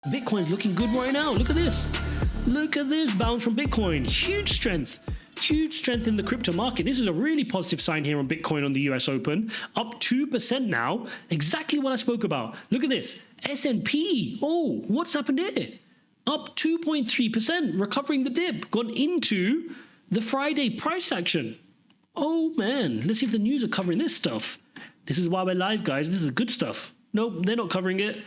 Bitcoin's looking good right now. Look at this. Look at this bounce from Bitcoin. Huge strength. Huge strength in the crypto market. This is a really positive sign here on Bitcoin on the US Open. Up 2% now. Exactly what I spoke about. Look at this. S&P. Oh, what's happened here? Up 2.3%. Recovering the dip. Gone into the Friday price action. Oh, man. Let's see if the news are covering this stuff. This is why we're live, guys. This is good stuff. Nope, they're not covering it.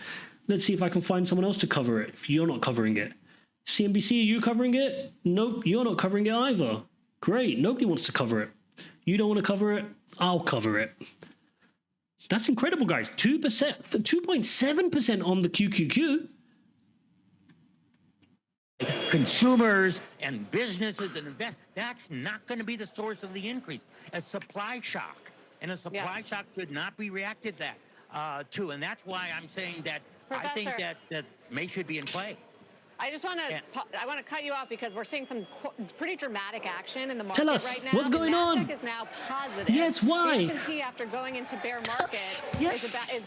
Let's see if I can find someone else to cover it if you're not covering it. CNBC, are you covering it? Nope, you're not covering it either. Great, nobody wants to cover it. You don't want to cover it? I'll cover it. That's incredible, guys. 2%, 2.7% on the QQQ. Consumers and businesses and invest, that's not going to be the source of the increase. A supply shock, and a supply shock should not be reacted to. And that's why I'm saying that Professor, I think that May should be in play. I just want to cut you off because we're seeing some pretty dramatic action in the market Tell us, right now. what's going on? is now positive. Yes, why? The S&P after going into bear market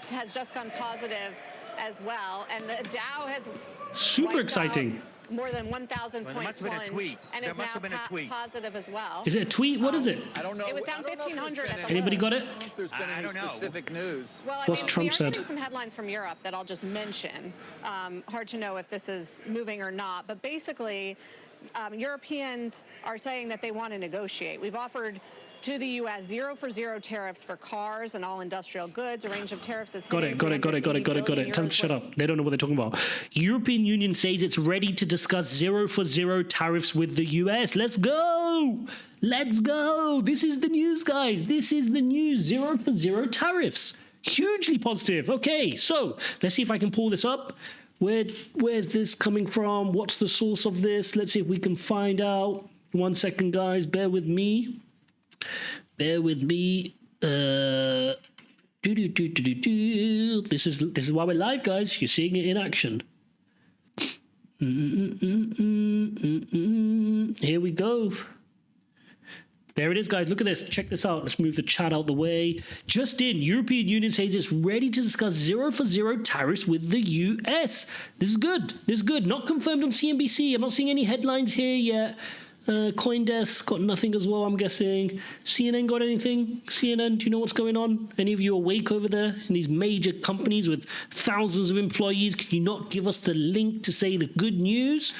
has just gone positive as well, and the Dow has super exciting. More than 1,000 point plunge, and is now positive as well. Is it a tweet? What is it? I don't know. It was down 1,500 at the Anybody got it? I don't know if there's been any specific news. Well, What's Trump said? We are getting some headlines from Europe that I'll just mention. Hard to know if this is moving or not, but basically, Europeans are saying that they want to negotiate. We've offered to the U.S. 0 for 0 tariffs for cars and all industrial goods. A range of tariffs is Got it. Tell them to shut up. They don't know what they're talking about. European Union says it's ready to discuss 0 for 0 tariffs with the U.S. Let's go. Let's go. This is the news, guys. This is the news. 0 for 0 tariffs. Hugely positive. Okay, so let's see if I can pull this up. Where's this coming from? What's the source of this? Let's see if we can find out. 1 second, guys. Bear with me. Bear with me. This is why we're live, guys. You're seeing it in action. Here we go. There it is, guys. Look at this. Check this out. Let's move the chat out the way. Just in, European Union says it's ready to discuss 0 for 0 tariffs with the US. This is good. This is good. Not confirmed on CNBC. I'm not seeing any headlines here yet. CoinDesk got nothing as well, I'm guessing. CNN got anything? CNN, do you know what's going on? Any of you awake over there in these major companies with thousands of employees? Can you not give us the link to say the good news?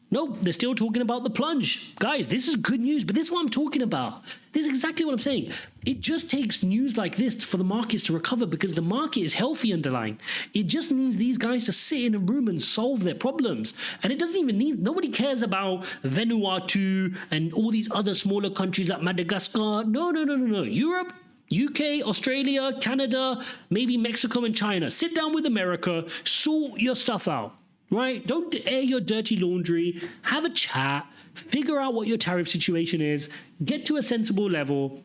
Nope, they're still talking about the plunge. Guys, this is good news, but this is what I'm talking about. This is exactly what I'm saying. It just takes news like this for the markets to recover because the market is healthy underlying. It just needs these guys to sit in a room and solve their problems. And it doesn't even need, nobody cares about Vanuatu and all these other smaller countries like Madagascar. No. Europe, UK, Australia, Canada, maybe Mexico and China. Sit down with America, sort your stuff out. Right? Don't air your dirty laundry. Have a chat. Figure out what your tariff situation is. Get to a sensible level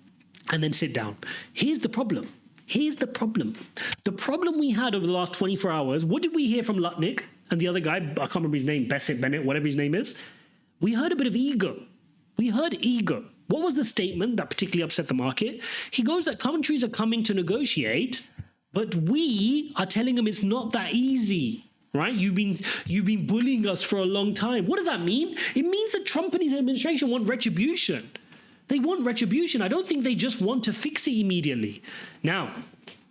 and then sit down. Here's the problem. The problem we had over the last 24 hours, what did we hear from Lutnick and the other guy? I can't remember his name, Bennett, whatever his name is. We heard a bit of ego. What was the statement that particularly upset the market? He goes that countries are coming to negotiate, but we are telling them it's not that easy. Right? You've been bullying us for a long time. What does that mean? It means that Trump and his administration want retribution. They want retribution. I don't think they just want to fix it immediately. Now,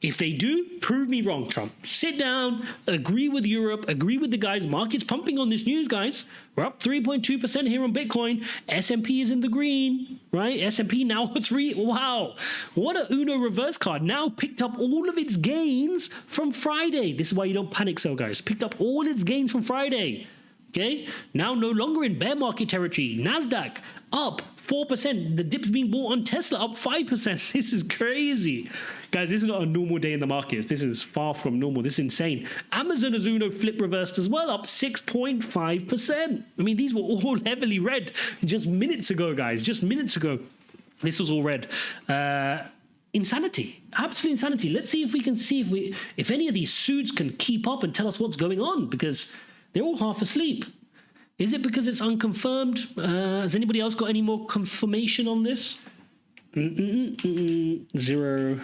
if they do, prove me wrong, Trump. Sit down, agree with Europe, agree with the guys. Market's pumping on this news, guys. We're up 3.2% here on Bitcoin. S&P is in the green, right? S&P now 3. Wow. What a Uno reverse card. Now picked up all of its gains from Friday. This is why you don't panic sell, guys. Picked up all its gains from Friday. Okay? Now no longer in bear market territory. NASDAQ up 4%. The dip's being bought on Tesla up 5%. This is crazy. Guys, this is not a normal day in the markets. This is far from normal. This is insane. Amazon has Uno flip reversed as well, up 6.5%. I mean, these were all heavily red just minutes ago, guys. Just minutes ago. This was all red. Insanity. Absolute insanity. Let's see if we can see if any of these suits can keep up and tell us what's going on, because they're all half asleep. Is it because it's unconfirmed? Has anybody else got any more confirmation on this? 0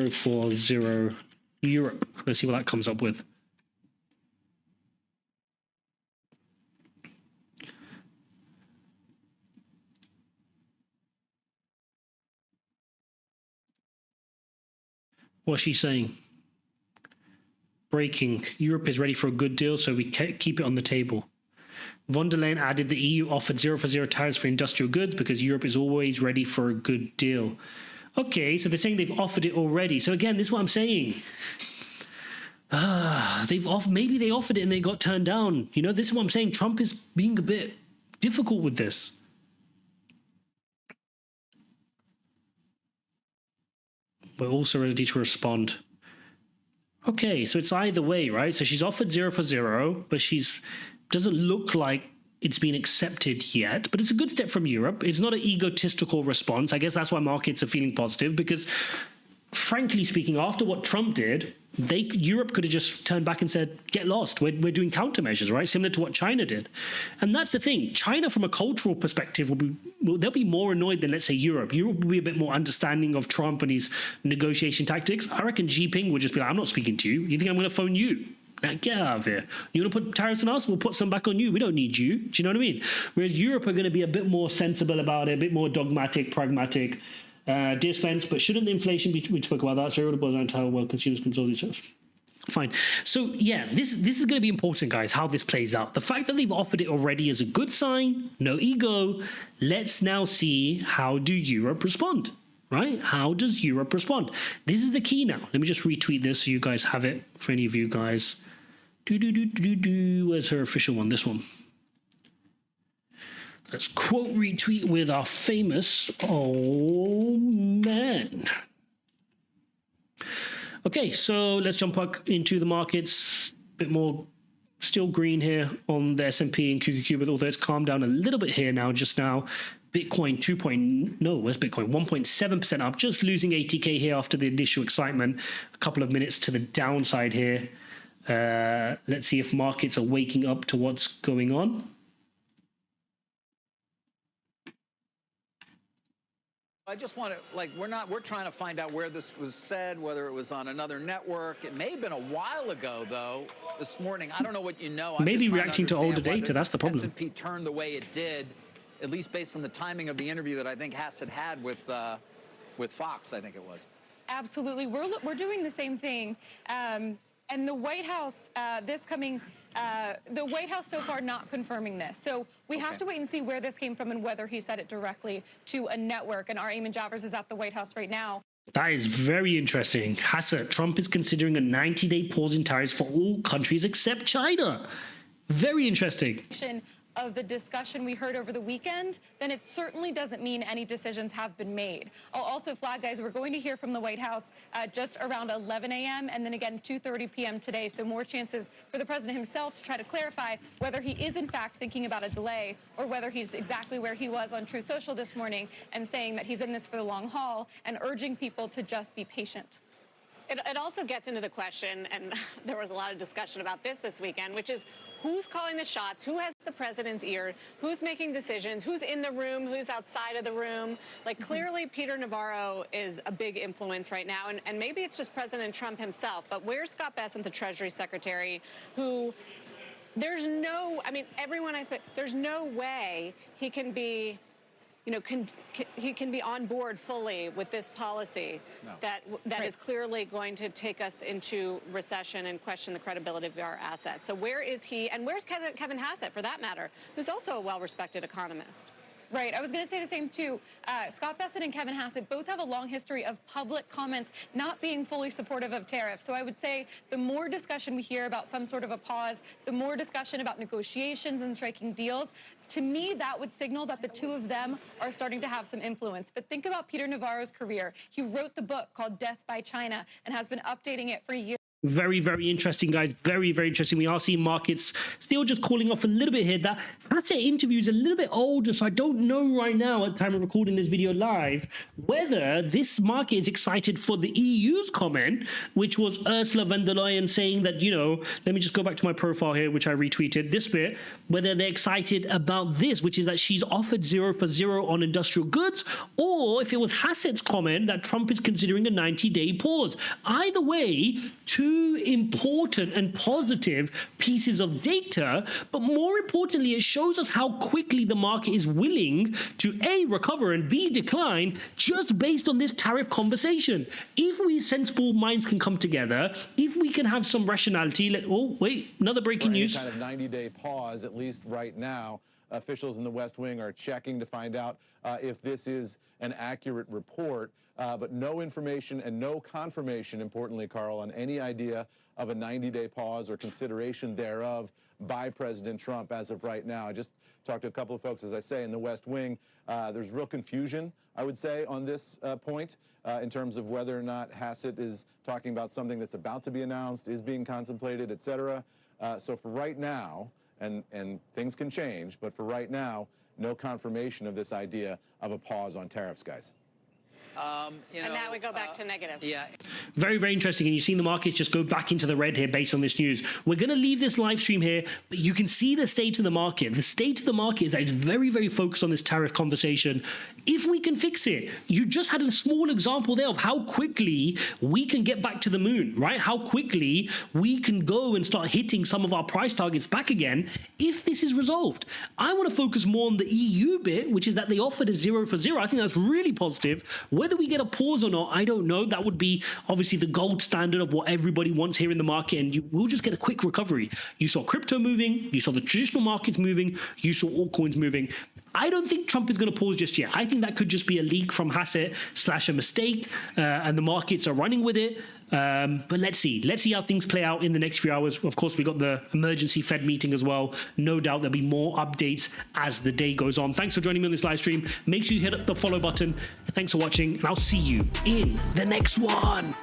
for 0 Europe. Let's see what that comes up with. What's she saying? Breaking. Europe is ready for a good deal, so we keep it on the table. Von der Leyen added the EU offered 0 for 0 tariffs for industrial goods because Europe is always ready for a good deal. Okay, so they're saying they've offered it already. So again, this is what I'm saying. Maybe they offered it and they got turned down. You know, this is what I'm saying. Trump is being a bit difficult with this. We're also ready to respond. Okay, so it's either way, right? So she's offered 0 for 0, but doesn't look like it's been accepted yet, but it's a good step from Europe. It's not an egotistical response. I guess that's why markets are feeling positive, because frankly speaking, after what Trump did, Europe could have just turned back and said, get lost. We're doing countermeasures, right? Similar to what China did. And that's the thing. China, from a cultural perspective, they'll be more annoyed than, let's say, Europe. Europe will be a bit more understanding of Trump and his negotiation tactics. I reckon Xi Jinping would just be like, I'm not speaking to you. You think I'm going to phone you? Now, get out of here. You want to put tariffs on us? We'll put some back on you. We don't need you. Do you know what I mean? Whereas Europe are going to be a bit more sensible about it, a bit more dogmatic, pragmatic. Dear Spence, but shouldn't the inflation be, we spoke about that, so it was on entire world consumers control these stuff. Fine. So yeah, this is going to be important, guys, how this plays out. The fact that they've offered it already is a good sign. No ego. Let's now see, how do Europe respond, right? How does Europe respond? This is the key now. Let me just retweet this so you guys have it for any of you guys. Where's her official one? This one. Let's quote retweet with our famous, oh man. Okay, so let's jump back into the markets. A bit more still green here on the S&P and QQQ, but although it's calmed down a little bit here now, just now. Bitcoin where's Bitcoin? 1.7% up, just losing 80K here after the initial excitement. A couple of minutes to the downside here. Let's see if markets are waking up to what's going on. I just want to, like, we're trying to find out where this was said, whether it was on another network. It may have been a while ago, though, this morning. I don't know what you know. Maybe reacting to older data, that's the problem. S&P turned the way it did, at least based on the timing of the interview that I think Hassett had with Fox, I think it was. Absolutely. We're doing the same thing. And the White House, the White House so far not confirming this. So we have to wait and see where this came from and whether he said it directly to a network. And our Eamon Javers is at the White House right now. That is very interesting. Hassett, Trump is considering a 90-day pause in tariffs for all countries except China. Very interesting. Of the discussion we heard over the weekend, then it certainly doesn't mean any decisions have been made. I'll also flag, guys, we're going to hear from the White House just around 11 a.m. and then again 2:30 p.m. today, so more chances for the president himself to try to clarify whether he is in fact thinking about a delay or whether he's exactly where he was on Truth Social this morning and saying that he's in this for the long haul and urging people to just be patient. It also gets into the question, and there was a lot of discussion about this weekend, which is who's calling the shots, who has the president's ear, who's making decisions, who's in the room, who's outside of the room. Like, clearly, Peter Navarro is a big influence right now, and maybe it's just President Trump himself, but where's Scott Bessent, the Treasury Secretary, who there's no, I mean, everyone I spent, there's no way he can be, you know, he can be on board fully with this policy that is clearly going to take us into recession and question the credibility of our assets. So where is he, and where's Kevin Hassett, for that matter, who's also a well-respected economist? Right. I was going to say the same, too. Scott Bessent and Kevin Hassett both have a long history of public comments not being fully supportive of tariffs. So I would say the more discussion we hear about some sort of a pause, the more discussion about negotiations and striking deals, to me, that would signal that the two of them are starting to have some influence. But think about Peter Navarro's career. He wrote the book called Death by China and has been updating it for years. Very, very interesting, guys. Very, very interesting. We are seeing markets still just calling off a little bit here. That Hassett interview is a little bit older, so I don't know right now at the time of recording this video live whether this market is excited for the EU's comment, which was Ursula von der Leyen saying that, you know, let me just go back to my profile here, which I retweeted, this bit, whether they're excited about this, which is that she's offered 0 for 0 on industrial goods, or if it was Hassett's comment that Trump is considering a 90-day pause. Either way, two two important and positive pieces of data, but more importantly, it shows us how quickly the market is willing to A, recover, and B, decline just based on this tariff conversation. If we sensible minds can come together, if we can have some rationality, oh, wait, another breaking news. Kind of 90-day pause, at least right now. Officials in the West Wing are checking to find out if this is an accurate report, but no information and no confirmation, importantly, Carl, on any idea of a 90-day pause or consideration thereof by President Trump as of right now. I just talked to a couple of folks, as I say, in the West Wing. There's real confusion, I would say, on this point in terms of whether or not Hassett is talking about something that's about to be announced, is being contemplated, et cetera. So for right now, and things can change, but for right now, no confirmation of this idea of a pause on tariffs, guys. And that would go back to negative. Yeah. Very, very interesting. And you've seen the markets just go back into the red here based on this news. We're going to leave this live stream here, but you can see the state of the market. The state of the market is that it's very, very focused on this tariff conversation. If we can fix it, you just had a small example there of how quickly we can get back to the moon, right? How quickly we can go and start hitting some of our price targets back again if this is resolved. I want to focus more on the EU bit, which is that they offered a 0 for 0. I think that's really positive. Whether we get a pause or not, I don't know. That would be obviously the gold standard of what everybody wants here in the market, and we'll just get a quick recovery. You saw crypto moving, you saw the traditional markets moving, you saw altcoins moving. I don't think Trump is going to pause just yet. I think that could just be a leak from Hassett / a mistake, and the markets are running with it. But let's see. Let's see how things play out in the next few hours. Of course, we got the emergency Fed meeting as well. No doubt there'll be more updates as the day goes on. Thanks for joining me on this live stream. Make sure you hit the follow button. Thanks for watching, and I'll see you in the next one.